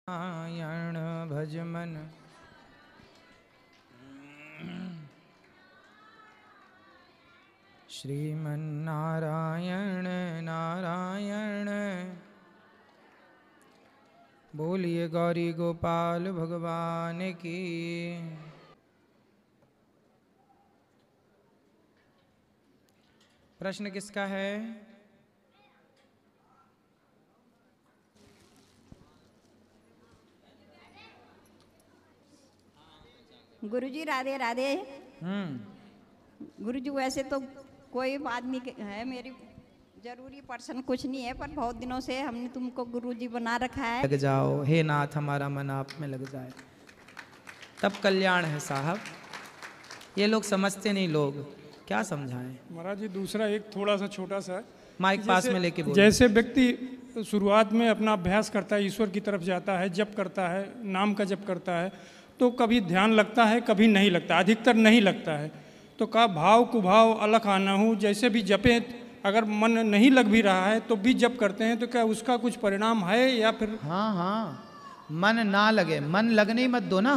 नारायण भज मन श्रीमन्नारायण नारायण। बोलिए गौरी गोपाल भगवान की। प्रश्न किसका है? गुरुजी राधे राधे। गुरुजी वैसे तो कोई आदमी है मेरी जरूरी पर्सन कुछ नहीं है, पर बहुत दिनों से हमने तुमको गुरुजी बना रखा है। लग जाओ हे नाथ, हमारा मन आप में लग जाए तब कल्याण है साहब। ये लोग समझते नहीं, लोग क्या समझाएं। महाराज जी दूसरा एक थोड़ा सा छोटा सा माइक पास में लेके बोलो। जैसे व्यक्ति शुरुआत में अपना अभ्यास करता है, ईश्वर की तरफ जाता है, जप करता है, नाम का जप करता है, तो कभी ध्यान लगता है कभी नहीं लगता, अधिकतर नहीं लगता है। तो का भाव कुभाव अलख आना हूँ, जैसे भी जपें अगर मन नहीं लग भी रहा है तो भी जप करते हैं, तो क्या उसका कुछ परिणाम है या फिर? हाँ हाँ, मन ना लगे, मन लगने ही मत दो ना।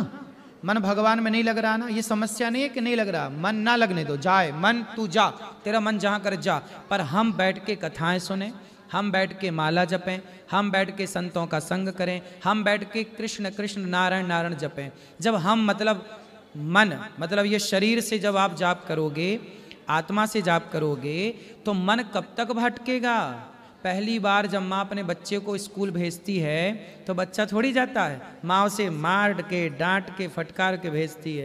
मन भगवान में नहीं लग रहा ना, ये समस्या नहीं है कि नहीं लग रहा, मन ना लगने दो। जाए मन, तू जा, तेरा मन जहाँ कर जा। पर हम बैठ के कथाएं सुने, हम बैठ के माला जपें, हम बैठ के संतों का संग करें, हम बैठ के कृष्ण कृष्ण नारायण नारायण जपें। जब हम मतलब ये शरीर से जब आप जाप करोगे, आत्मा से जाप करोगे, तो मन कब तक भटकेगा? पहली बार जब माँ अपने बच्चे को स्कूल भेजती है तो बच्चा थोड़ी जाता है, माँ उसे मार के डांट के फटकार के भेजती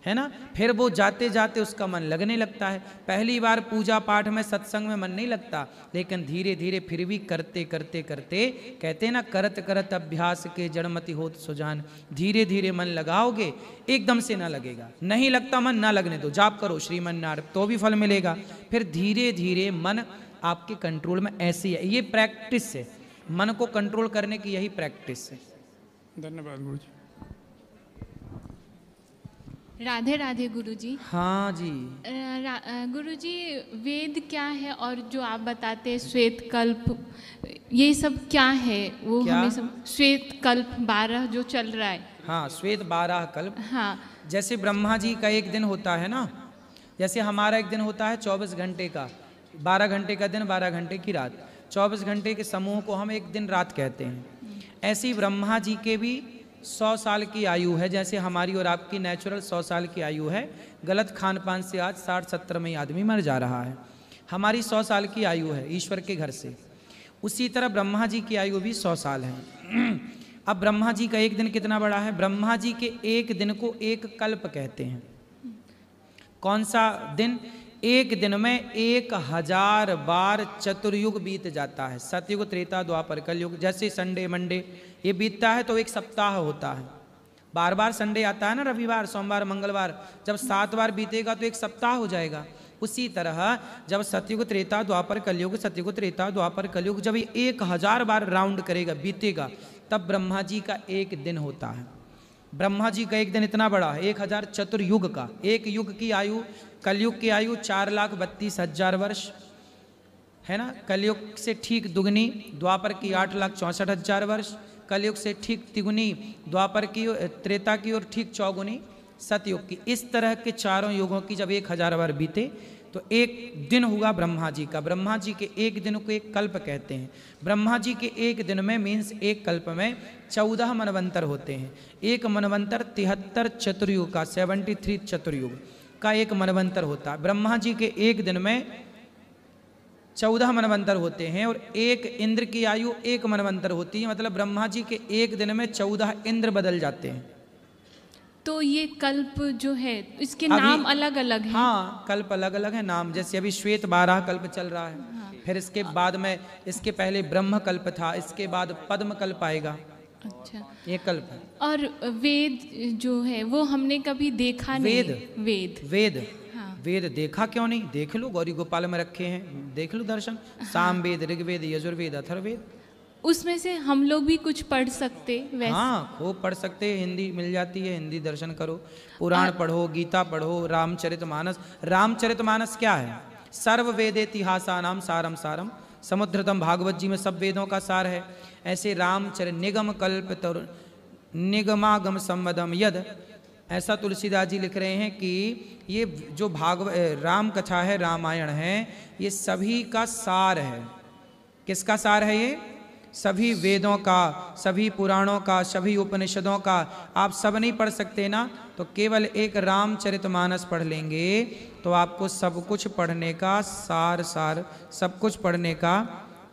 है ना। फिर वो जाते जाते उसका मन लगने लगता है। पहली बार पूजा पाठ में सत्संग में मन नहीं लगता, लेकिन धीरे धीरे फिर भी करते करते करते, कहते ना करत करत अभ्यास के जड़मति होत सुजान। धीरे धीरे मन लगाओगे, एकदम से ना लगेगा। नहीं लगता मन, ना लगने दो, जाप करो श्रीमन्नारायण तो भी फल मिलेगा। फिर धीरे धीरे मन आपके कंट्रोल में। ऐसी है ये प्रैक्टिस है, मन को कंट्रोल करने की यही प्रैक्टिस है। धन्यवाद गुरुजी। राधे राधे गुरुजी। हाँ जी। गुरुजी वेद क्या है और जो आप बताते हैं श्वेत कल्प, ये सब क्या है? वो क्या? हमें सब श्वेत कल्प 12 जो चल रहा है। हाँ, श्वेत 12 कल्प। हाँ, जैसे ब्रह्मा जी का एक दिन होता है ना, जैसे हमारा एक दिन होता है 24 घंटे का, 12 घंटे का दिन 12 घंटे की रात, 24 घंटे के समूह को हम एक दिन रात कहते हैं। ऐसे ही ब्रह्मा जी के भी 100 साल की आयु है, जैसे हमारी और आपकी नेचुरल 100 साल की आयु है। गलत खान पान से आज 60-70 में ही आदमी मर जा रहा है। हमारी 100 साल की आयु है ईश्वर के घर से। उसी तरह ब्रह्मा जी की आयु भी 100 साल है। अब ब्रह्मा जी का एक दिन कितना बड़ा है? ब्रह्मा जी के एक दिन को एक कल्प कहते हैं। कौन सा दिन? एक दिन में 1000 बार चतुर्युग बीत जाता है। सतयुग, त्रेता, द्वापर, कलयुग। जैसे संडे मंडे ये बीतता है तो एक सप्ताह होता है। बार बार संडे आता है ना, रविवार सोमवार मंगलवार, जब 7 बार बीतेगा तो एक सप्ताह हो जाएगा। उसी तरह जब सतयुग, त्रेता, द्वापर, कलयुग, सतयुग, त्रेता, द्वापर, कलयुग जब ये 1000 बार राउंड करेगा, बीतेगा, तब ब्रह्मा जी का एक दिन होता है। ब्रह्मा जी का एक दिन इतना बड़ा है, 1000 चतुर्युग का। एक युग की आयु, कलयुग की आयु 4,32,000 वर्ष है ना। कलयुग से ठीक दुगनी द्वापर की 8,64,000 वर्ष, कलयुग से ठीक तिगुनी द्वापर की, त्रेता की और ठीक चौगुनी सतयुग की। इस तरह के चारों युगों की जब 1000 बार बीते तो एक दिन हुआ ब्रह्मा जी का। ब्रह्मा जी के एक दिन को एक कल्प कहते हैं। ब्रह्मा जी के एक दिन में मीन्स एक कल्प में 14 मनवंतर होते हैं। एक मनवंतर 73 चतुर्युग का, 73 चतुर्युग का एक मनवंतर होता है। ब्रह्मा जी के एक दिन में 14 मनवंतर होते हैं और एक इंद्र की आयु 1 मनवंतर होती है। मतलब ब्रह्मा जी के एक दिन में 14 इंद्र बदल जाते हैं। तो ये कल्प जो है इसके नाम अलग अलग हैं। हाँ, कल्प अलग अलग है नाम। जैसे अभी श्वेत 12 कल्प चल रहा है। हाँ। फिर इसके बाद में, इसके पहले ब्रह्म कल्प था, इसके बाद पद्म कल्प आएगा। अच्छा, ये कल्प है। और वेद जो है वो हमने कभी देखा नहीं। वेद हाँ। वेद देखा क्यों नहीं? देख लो, गौरी गोपाल में रखे हैं, देख लो दर्शन। साम वेद, ऋग्वेद, यजुर्वेद, अथर्ववेद। उसमें से हम लोग भी कुछ पढ़ सकते वैसे? हाँ, खूब पढ़ सकते हैं। हिंदी मिल जाती है, हिंदी दर्शन करो, पुराण पढ़ो, गीता पढ़ो, रामचरितमानस। रामचरितमानस क्या है? सर्व वेदेतिहासानाम सारम सारम। समुद्रतम भागवत जी में सब वेदों का सार है। ऐसे रामचरित, निगम कल्प निगमागम संवदम यद। ऐसा तुलसीदास जी लिख रहे हैं कि ये जो राम कथा है, रामायण है, ये सभी का सार है। किसका सार है ये? सभी वेदों का, सभी पुराणों का, सभी उपनिषदों का। आप सब नहीं पढ़ सकते ना, तो केवल एक रामचरितमानस पढ़ लेंगे तो आपको सब कुछ पढ़ने का सार सब कुछ पढ़ने का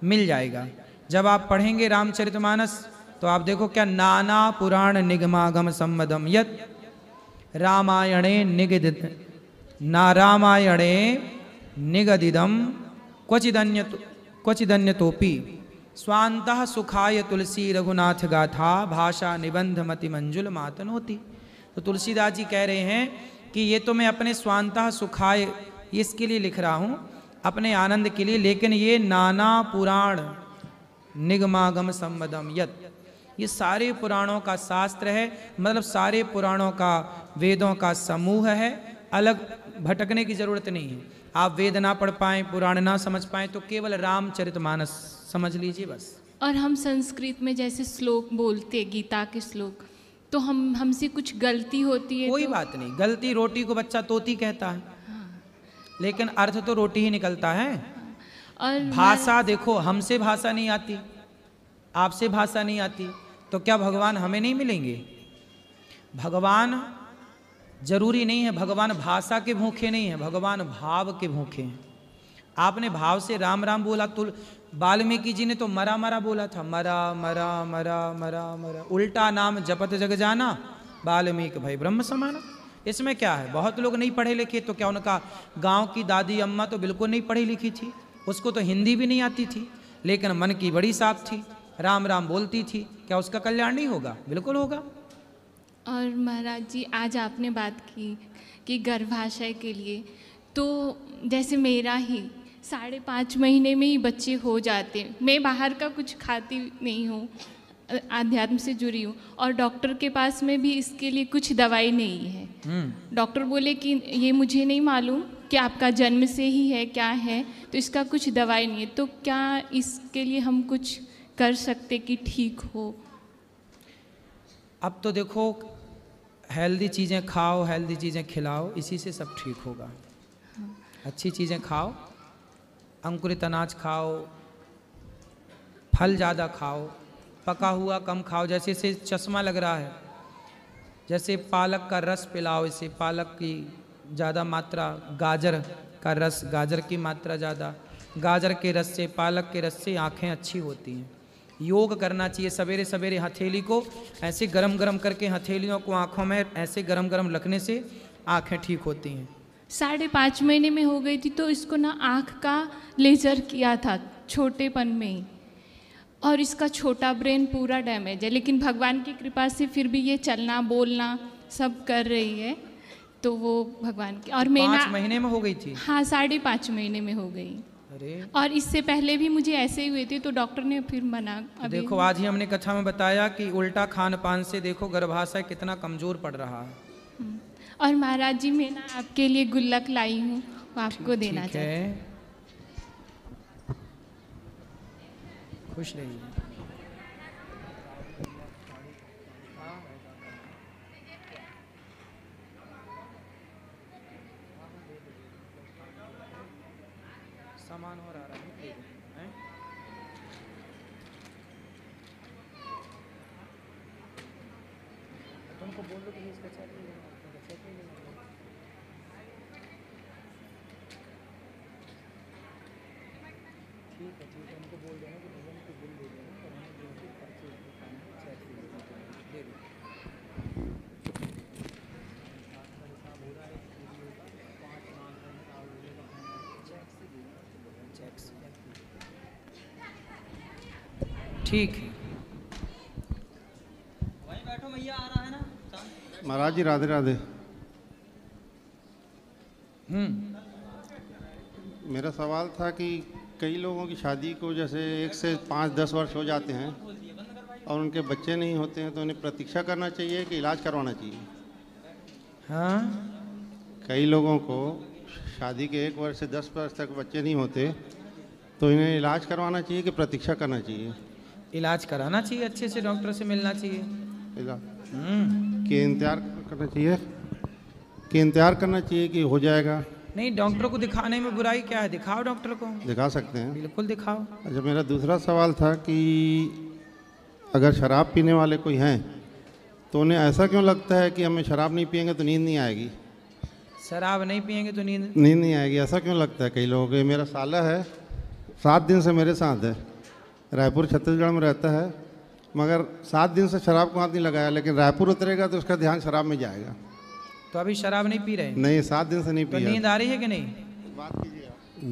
मिल जाएगा। जब आप पढ़ेंगे रामचरितमानस तो आप देखो क्या, नाना पुराण निगमागम संवदम यत् रामायणे निगदित नारामायणे निगदिदम क्वचिदन्यतोपि स्वान्तः सुखाय तुलसी रघुनाथ गाथा भाषा निबंध मति मंजुल मातनोति। तो तुलसीदास जी कह रहे हैं कि ये तो मैं अपने स्वान्तः सुखाय इसके लिए लिख रहा हूँ, अपने आनंद के लिए, लेकिन ये नाना पुराण निगमागम संवदम यत्, ये सारे पुराणों का शास्त्र है, मतलब सारे पुराणों का, वेदों का समूह है। अलग भटकने की जरूरत नहीं है। आप वेद ना पढ़ पाएं, पुराण ना समझ पाएं, तो केवल रामचरितमानस समझ लीजिए बस। और हम संस्कृत में जैसे श्लोक बोलते, गीता के श्लोक, तो हमसे कुछ गलती होती है कोई तो... बात नहीं, गलती, रोटी को बच्चा तोती कहता है, लेकिन अर्थ तो रोटी ही निकलता है। और भाषा देखो, हमसे भाषा नहीं आती, आपसे भाषा नहीं आती, तो क्या भगवान हमें नहीं मिलेंगे? भगवान जरूरी नहीं है, भगवान भाषा के भूखे नहीं है, भगवान भाव के भूखे हैं। आपने भाव से राम राम बोला, तो वाल्मीकि जी ने तो मरा मरा बोला था, मरा मरा मरा मरा मरा, उल्टा नाम जपत जग जाना वाल्मीकि भई ब्रह्म समाना। इसमें क्या है? बहुत लोग नहीं पढ़े लिखे, तो क्या उनका गांव की दादी अम्मा तो बिल्कुल नहीं पढ़ी लिखी थी, उसको तो हिंदी भी नहीं आती थी, लेकिन मन की बड़ी साफ थी, राम राम बोलती थी, क्या उसका कल्याण नहीं होगा? बिल्कुल होगा। और महाराज जी, आज आपने बात की कि गर्भाशय के लिए, तो जैसे मेरा ही 5.5 महीने में ही बच्चे हो जाते हैं। मैं बाहर का कुछ खाती नहीं हूँ, आध्यात्म से जुड़ी हूँ, और डॉक्टर के पास में भी इसके लिए कुछ दवाई नहीं है। डॉक्टर बोले कि ये मुझे नहीं मालूम कि आपका जन्म से ही है क्या है, तो इसका कुछ दवाई नहीं है, तो क्या इसके लिए हम कुछ कर सकते कि ठीक हो? अब तो देखो, हेल्दी चीज़ें खाओ, हेल्दी चीज़ें खिलाओ, इसी से सब ठीक होगा। अच्छी चीज़ें खाओ, अंकुरित अनाज खाओ, फल ज़्यादा खाओ, पका हुआ कम खाओ। जैसे इसे चश्मा लग रहा है, जैसे पालक का रस पिलाओ इसे, पालक की ज़्यादा मात्रा, गाजर का रस, गाजर की मात्रा ज़्यादा, गाजर के रस से, पालक के रस से आँखें अच्छी होती हैं। योग करना चाहिए, सवेरे सवेरे हथेली को ऐसे गरम गरम करके, हथेलियों को आँखों में ऐसे गरम गरम लगने से आँखें ठीक होती हैं। 5.5 महीने में हो गई थी, तो इसको ना आँख का लेजर किया था छोटेपन में ही, और इसका छोटा ब्रेन पूरा डैमेज है, लेकिन भगवान की कृपा से फिर भी ये चलना बोलना सब कर रही है, तो वो भगवान की। और मैं 5 महीने में हो गई थी? हाँ, 5.5 महीने में हो गई। अरे, और इससे पहले भी मुझे ऐसे ही हुए थे, तो डॉक्टर ने फिर मना। देखो, आज ही हमने कथा में बताया कि उल्टा खान पान से देखो गर्भाशय कितना कमजोर पड़ रहा है। और महाराज जी, मैं ना आपके लिए गुल्लक लाई हूँ, आपको देना चाहती हूँ। खुश रहिए। सामान और आ रहा है, तुमको बोल दो कि इसका चेक ले लेना, चेक ले लेना। ठीक है, उनको बोल देना कि भजन की बिल दे देना, और हमें जो भी खर्चे चेक ले लेना, दे दो। हिसाब हो रहा है, 5 मांग रहे हैं, और चेक से दे देना, चेक से। ठीक है, वहीं बैठो, भैया आ रहा है ना। महाराज जी राधे राधे। मेरा सवाल था कि कई लोगों की शादी को जैसे 1 से 5-10 वर्ष हो जाते हैं और उनके बच्चे नहीं होते हैं, तो उन्हें प्रतीक्षा करना चाहिए कि इलाज करवाना चाहिए? हाँ, कई लोगों को शादी के 1 वर्ष से 10 वर्ष तक बच्चे नहीं होते, तो इन्हें इलाज करवाना चाहिए कि प्रतीक्षा करना चाहिए? इलाज कराना चाहिए, अच्छे से डॉक्टर से मिलना चाहिए। इलाज कि इंतजार करना चाहिए, कि इंतजार करना चाहिए कि हो जाएगा? नहीं, डॉक्टर को दिखाने में बुराई क्या है, दिखाओ डॉक्टर को। दिखा सकते हैं। बिल्कुल दिखाओ। अच्छा, मेरा दूसरा सवाल था कि अगर शराब पीने वाले कोई हैं तो उन्हें ऐसा क्यों लगता है कि हमें शराब नहीं पियेंगे तो नींद नहीं आएगी? शराब नहीं पियेंगे तो नींद नहीं आएगी, ऐसा क्यों लगता है कई लोगों को? मेरा साला है, 7 दिन से मेरे साथ है, रायपुर छत्तीसगढ़ में रहता है, मगर 7 दिन से शराब को हाथ नहीं लगाया, लेकिन रायपुर उतरेगा तो उसका ध्यान शराब में जाएगा। तो अभी शराब नहीं पी रहे? नहीं, 7 दिन से नहीं तो पिया। नींद आ रही है कि नहीं?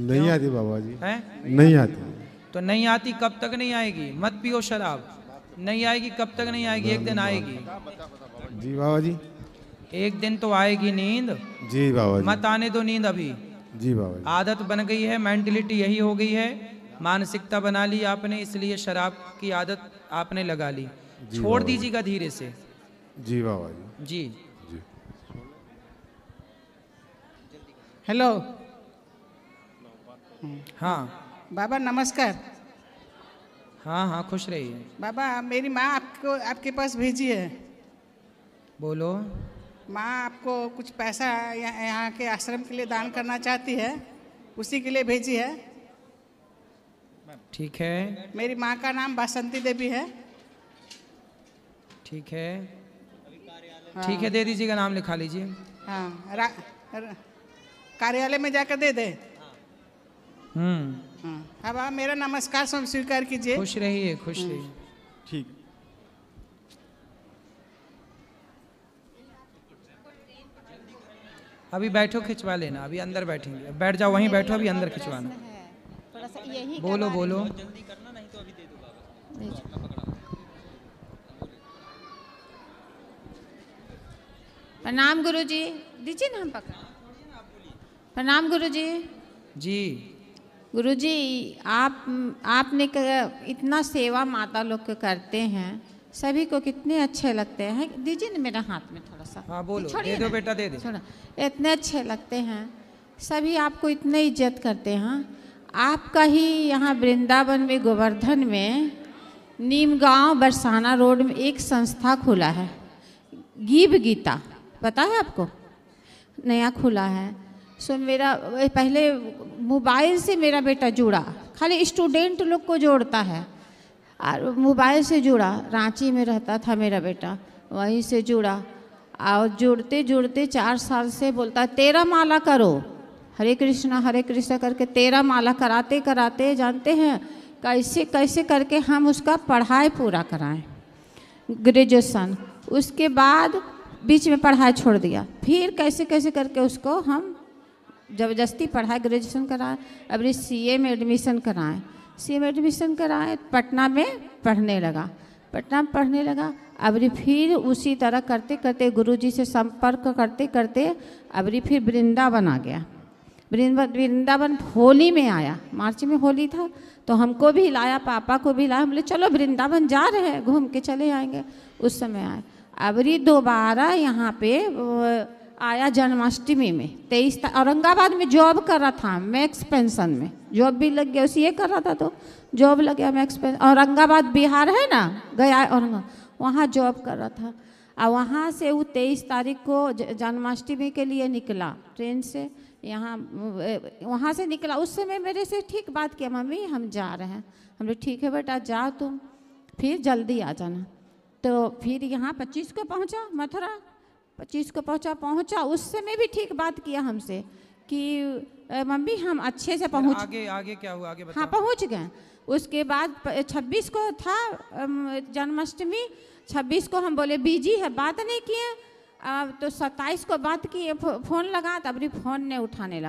नहीं आती बाबा जी, है नहीं आती। तो नहीं आती, कब तक नहीं आएगी? मत पियो शराब, नहीं आएगी, कब तक नहीं आएगी? एक दिन आएगी। जी बाबा जी। एक दिन तो आएगी नींद। जी बाबा जी। मत आने दो नींद अभी। जी बाबा जी। आदत बन गई है, मेंटलिटी यही हो गई है, मानसिकता बना ली आपने, इसलिए शराब की आदत आपने लगा ली। छोड़ दीजिएगा धीरे से। जी बाबा जी। जी। हेलो। हाँ बाबा नमस्कार। हाँ हाँ, खुश रहिए। बाबा मेरी माँ आपको आपके पास भेजी है। बोलो। माँ आपको कुछ पैसा यहाँ के आश्रम के लिए दान करना चाहती है, उसी के लिए भेजी है। ठीक है। मेरी माँ का नाम बासंती देवी है। ठीक है। हाँ। ठीक है, दे दीजिएगा, नाम लिखा लीजिए। हाँ, कार्यालय में जाकर दे दे। हाँ, अब आप मेरा नमस्कार सब स्वीकार कीजिए। खुश रहिए, खुश रहिए। ठीक। अभी बैठो, खिंचवा लेना, अभी अंदर बैठेंगे। बैठ जाओ, वहीं बैठो, अभी अंदर खिंचवाना। थोड़ा सा यही बोलो बोलो। प्रणाम गुरुजी। दीजिए ना, हम पकड़। प्रणाम गुरुजी। जी। गुरुजी आपने इतना सेवा माता लोग के करते हैं, सभी को कितने अच्छे लगते हैं। दीजिए ना मेरा हाथ में थोड़ा सा। हाँ बोलो। छोड़िए दे दो ना। बेटा, दे दे। छोड़ा। इतने अच्छे लगते हैं, सभी आपको इतने इज्जत करते हैं। आपका ही यहाँ वृंदावन में, गोवर्धन में, नीम गांव बरसाना रोड में एक संस्था खुला है, गीव गीता, पता है आपको? नया खुला है। सो मेरा पहले मोबाइल से मेरा बेटा जुड़ा, खाली स्टूडेंट लोग को जोड़ता है, और मोबाइल से जुड़ा। रांची में रहता था मेरा बेटा, वहीं से जुड़ा, और जुड़ते जुड़ते 4 साल से बोलता 13 माला करो, हरे कृष्णा करके 13 माला कराते कराते, जानते हैं कैसे कैसे करके हम उसका पढ़ाई पूरा कराएं, ग्रेजुएशन। उसके बाद बीच में पढ़ाई छोड़ दिया, फिर कैसे कैसे करके उसको हम ज़बरदस्ती पढ़ाई, ग्रेजुएशन कराए। अभी सीए में एडमिशन कराएं, सीए में एडमिशन कराएं, पटना में पढ़ने लगा, पटना में पढ़ने लगा। अभी फिर उसी तरह करते करते, गुरुजी से संपर्क करते करते, अभी फिर वृंदावन आ गया। वृंदावन होली में आया, मार्च में होली था, तो हमको भी लाया, पापा को भी लाया। हम बोले चलो वृंदावन जा रहे हैं, घूम के चले आएंगे। उस समय आए। अबरी दोबारा यहाँ पे आया जन्माष्टमी में, 23 औरंगाबाद में जॉब कर रहा था, मैक्स पेंशन में जॉब भी लग गया, उसी ये कर रहा था तो जॉब लग गया मैक्स पेंशन। औरंगाबाद बिहार है ना, गया औरंगाबाद, वहाँ जॉब कर रहा था। और वहाँ से वो 23 तारीख को जन्माष्टमी के लिए निकला ट्रेन से, यहाँ वहाँ से निकला। उस समय मेरे से ठीक बात किया, मम्मी हम जा रहे हैं। हम लोग ठीक है बेटा जाओ तुम, फिर जल्दी आ जाना। तो फिर यहाँ 25 को पहुँचा, मथुरा 25 को पहुँचा। उस समय भी ठीक बात किया हमसे कि मम्मी हम अच्छे से पहुँच। आगे क्या हुआ, आगे बताओ। हाँ पहुँच गए। उसके बाद 26 को था जन्माष्टमी, 26 को हम बोले बिजी है, बात नहीं किए। तो 27 को बात किए, फ़ोन लगा, तब फ़ोन नहीं उठाने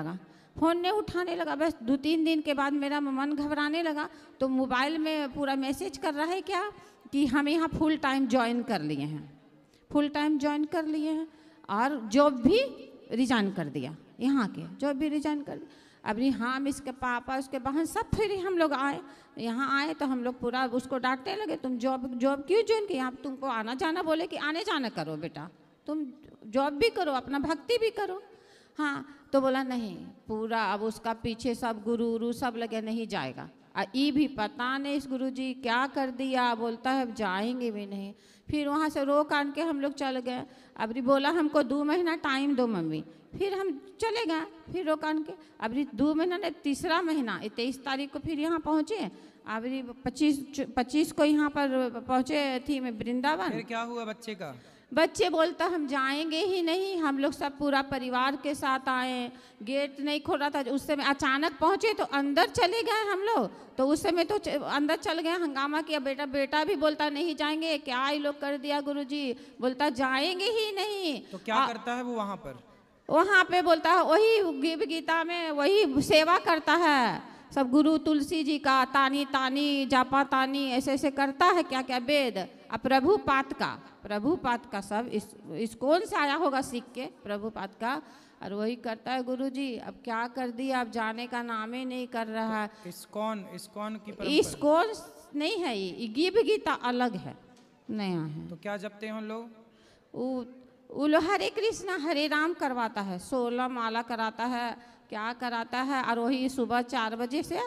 लगा। बस 2-3 दिन के बाद मेरा मन घबराने लगा। तो मोबाइल में पूरा मैसेज कर रहा है क्या कि हम यहाँ फुल टाइम ज्वाइन कर लिए हैं, और जॉब भी रिजाइन कर दिया, यहाँ के जॉब भी रिजाइन कर दिया। अभी हम इसके पापा, उसके बहन सब फिर हम लोग आए, यहाँ आए तो हम लोग पूरा उसको डांटने लगे, तुम जॉब क्यों ज्वाइन किया? यहाँ तुमको आना जाना, बोले कि आने जाना करो बेटा, तुम जॉब भी करो, अपना भक्ति भी करो। हाँ तो बोला नहीं, पूरा अब उसका पीछे सब गुरु सब लगे, नहीं जाएगा, ये भी पता नहीं इस गुरुजी क्या कर दिया, बोलता है अब जाएंगे भी नहीं। फिर वहाँ से रोक आन के हम लोग चल गए। अबरी बोला हमको 2 महीना टाइम दो मम्मी, फिर हम चले गए। फिर रोक आन के अबरी 2 महीना ने 3रा महीना 23 तारीख को फिर यहाँ पहुँचे। अबरी 25 को यहाँ पर पहुँचे थी मैं वृंदावन। फिर क्या हुआ बच्चे का? बच्चे बोलता हम जाएंगे ही नहीं, हम लोग सब पूरा परिवार के साथ आए, गेट नहीं खोल रहा था। उस समय अचानक पहुँचे तो अंदर चले गए हम लोग, तो उस समय तो अंदर चल गए, हंगामा किया। बेटा भी बोलता नहीं जाएंगे, क्या ये लोग कर दिया गुरुजी, बोलता जाएंगे ही नहीं। तो क्या करता है वो वहाँ पर? वहाँ पे बोलता है वही गीता में वही सेवा करता है सब, गुरु तुलसी जी का तानी तानी जापा तानी ऐसे ऐसे करता है, क्या क्या वेद। अब प्रभुपाद का सब इस कौन से आया होगा सीख के प्रभुपाद का, और वही करता है गुरुजी। अब क्या कर दिया, अब जाने का नाम ही नहीं कर रहा है। इस्कॉन की परंपरा? इस्कॉन नहीं है, ये गीता अलग है, नया है। तो क्या जपते हैं लोग? वो लोग हरे कृष्णा हरे राम करवाता है, 16 माला कराता है, क्या कराता है। और वही सुबह 4 बजे से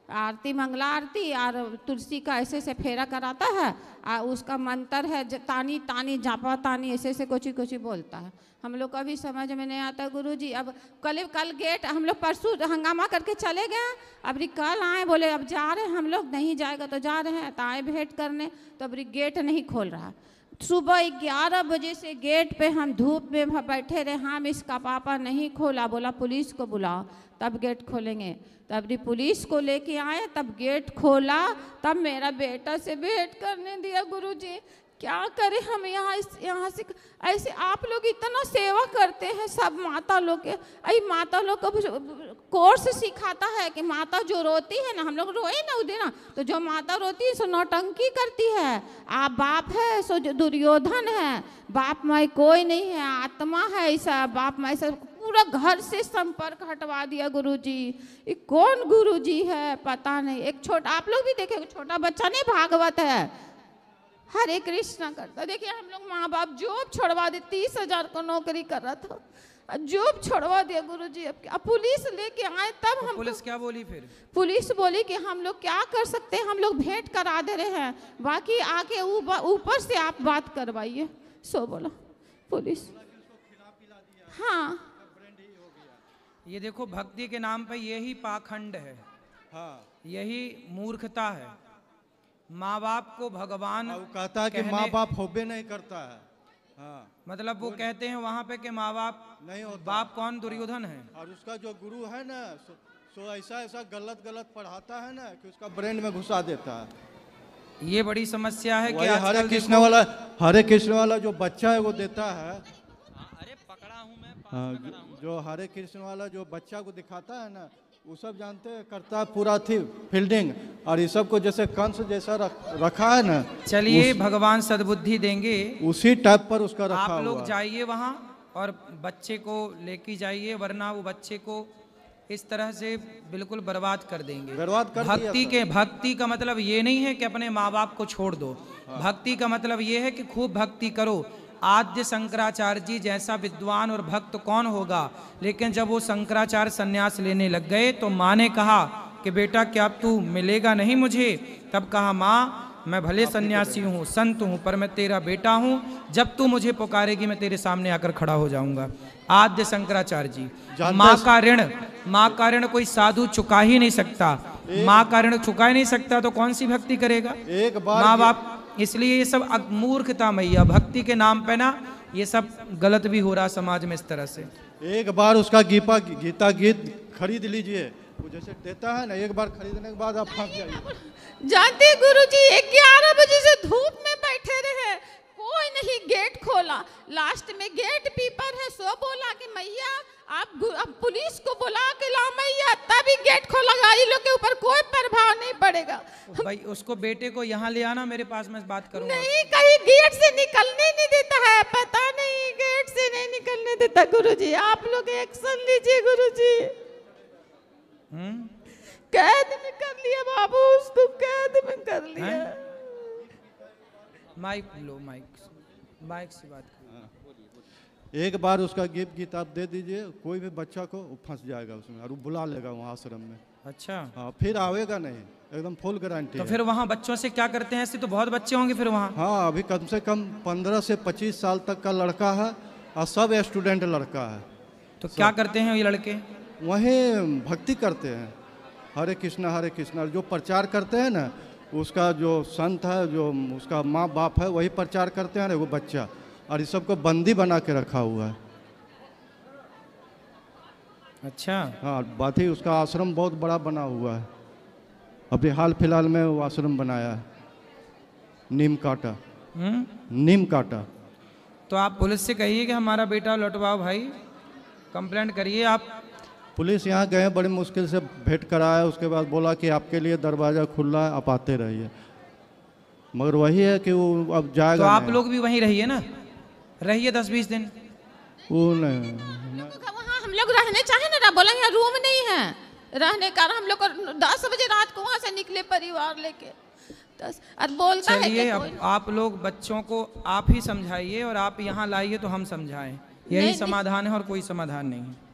आरती, मंगला आरती और तुलसी का ऐसे से फेरा कराता है। और उसका मंत्र है तानी तानी जापा तानी, ऐसे से कुछ बोलता है। हम लोग को अभी समझ में नहीं आता गुरुजी। अब कल गेट हम लोग परसों हंगामा करके चले गए, अब कल आए बोले अब जा रहे हैं हम लोग, नहीं जाएगा तो जा रहे हैं, तो आए भेंट करने, तो अब गेट नहीं खोल रहा। सुबह 11 बजे से गेट पे हम धूप में बैठे रहे, हम इसका पापा नहीं खोला, बोला पुलिस को बुलाओ तब गेट खोलेंगे। तब भी पुलिस को लेके आए, तब गेट खोला, तब मेरा बेटा से भेंट करने दिया। गुरुजी क्या करें हम यहाँ से ऐसे, आप लोग इतना सेवा करते हैं सब माता लोग के, माता लोग को कोर्स सिखाता है कि माता जो रोती है ना, हम लोग रोए ना उधर ना, तो जो माता रोती है सो नौटंकी करती है। आप बाप है सो जो दुर्योधन है, बाप माई कोई नहीं है, आत्मा है ऐसा, बाप माई सब पूरा घर से संपर्क हटवा दिया गुरुजी। ये कौन गुरुजी है पता नहीं। एक छोटा, आप लोग भी देखे, छोटा बच्चा नहीं भागवत है, हरे कृष्णा करता। देखिए हम लोग माँ बाप जॉब छोड़वा दे, 30,000 को नौकरी कर रहा था, जॉब छोड़वा दिया गुरुजी। अब पुलिस लेके आए तब हम, पुलिस क्या बोली फिर? पुलिस बोली कि हम लोग क्या कर सकते हैं, हम लोग भेंट करा दे रहे हैं, बाकी आके ऊपर से आप बात करवाइए, सो बोला पुलिस। हाँ ये देखो भक्ति के नाम पे यही पाखंड है, यही मूर्खता है। माँ बाप को भगवान कहता है कि माँ बाप होबे नहीं करता है। हाँ। मतलब वो कहते हैं वहाँ पे कि माँ बाप नहीं होता, बाप कौन, दुर्योधन है। और उसका जो गुरु है ना सो ऐसा गलत पढ़ाता है ना कि उसका ब्रेन में घुसा देता है। ये बड़ी समस्या है कि हरे कृष्ण वाला जो बच्चा है वो देता है। अरे पकड़ा हूँ मैं, जो हरे कृष्ण वाला जो बच्चा को दिखाता है ना, वो सब जानते हैं करता है पूरा थी फील्डिंग, और ये सब को जैसे कंस जैसा रखा है ना। चलिए भगवान सद्बुद्धि देंगे, उसी टाइप पर उसका रखा हुआ। आप लोग जाइए वहाँ और बच्चे को लेके जाइए, वरना वो बच्चे को इस तरह से बिल्कुल बर्बाद कर देंगे। बर्बाद कर भक्ति का मतलब ये नहीं है कि अपने माँ बाप को छोड़ दो। भक्ति का मतलब ये है कि खूब भक्ति करो। आद्य शंकराचार्य जी जैसा विद्वान और भक्त कौन होगा, लेकिन जब वो शंकराचार्य संन्यास लेने लग गए तो माँ ने कहा कि बेटा क्या तू मिलेगा नहीं मुझे? तब कहा माँ मैं भले सन्यासी हूँ, संत हूँ, पर मैं तेरा बेटा हूँ, जब तू मुझे पुकारेगी मैं तेरे सामने आकर खड़ा हो जाऊंगा। आद्य शंकराचार्य जी। माँ का ऋण कोई साधु चुका ही नहीं सकता। माँ का ऋण चुका ही नहीं सकता तो कौन सी भक्ति करेगा माँ बाप? इसलिए ये सब मूर्खता मैया, भक्ति के नाम पे ना ये सब गलत भी हो रहा समाज में इस तरह से। एक बार उसका गीता गीत खरीद लीजिए, वो जैसे देता है ना, एक बार खरीदने के बाद आप फंस जाइए। जानते गुरुजी 11 बजे से धूप में बैठे रहे, कोई नहीं गेट खोला। लास्ट में गेट कीपर है सो बोला कि मैया आप पुलिस को बुला के लाओ मैया, तभी गेट खोला। गाड़ी लोग के ऊपर कोई प्रभाव नहीं पड़ेगा। भाई उसको बेटे को यहाँ ले आना मेरे पास, मैं बात करूंगा। नहीं, कहीं गेट से निकलने नहीं देता है, पता नहीं गेट से नहीं निकलने देता। गुरुजी आप लोग एक्शन लीजिए गुरुजी। कैद में कर लिया बाबू, उसको कैद में कर लिया। माइक लो, माइक से बात करो। एक बार उसका गिफ्ट आप दे दीजिए, कोई भी बच्चा को फंस जाएगा उसमें और वो बुला लेगा वहाँ आश्रम में। अच्छा, हाँ, फिर आवेगा नहीं, एकदम फुल गारंटी तो है। फिर वहाँ बच्चों से क्या करते हैं? ऐसे तो बहुत बच्चे होंगे फिर वहाँ। हाँ, अभी कम से कम 15 से 25 साल तक का लड़का है और सब स्टूडेंट लड़का है। तो क्या करते हैं ये लड़के? वहीं भक्ति करते हैं, हरे कृष्णा, जो प्रचार करते हैं ना, उसका जो संत है, जो उसका माँ बाप है, वही प्रचार करते हैं, वो बच्चा, और इस सबको बंदी बना के रखा हुआ है। अच्छा, हाँ, बात ही उसका आश्रम बहुत बड़ा बना हुआ है, अभी हाल फिलहाल में वो आश्रम बनाया है, नीम काटा। तो आप पुलिस से कहिए कि हमारा बेटा लौटवाओ भाई, कंप्लेंट करिए आप। पुलिस यहाँ गए, बड़ी मुश्किल से भेंट कराया, उसके बाद बोला कि आपके लिए दरवाज़ा खुला है, आप आते रहिए, मगर वही है कि वो अब जाएगा। तो आप लोग भी वहीं रहिए ना, रहिए 10-20 दिन। वो नहीं, वहाँ हम लोग रहने चाहे ना, बोला यहाँ रूम नहीं है रहने का, हम लोग को 10 बजे रात को वहाँ से निकले परिवार लेके 10, और बोलता है चलिए, कि अब आप लोग बच्चों को आप ही समझाइए और आप यहाँ लाइए तो हम समझाएं, यही समाधान है और कोई समाधान नहीं है।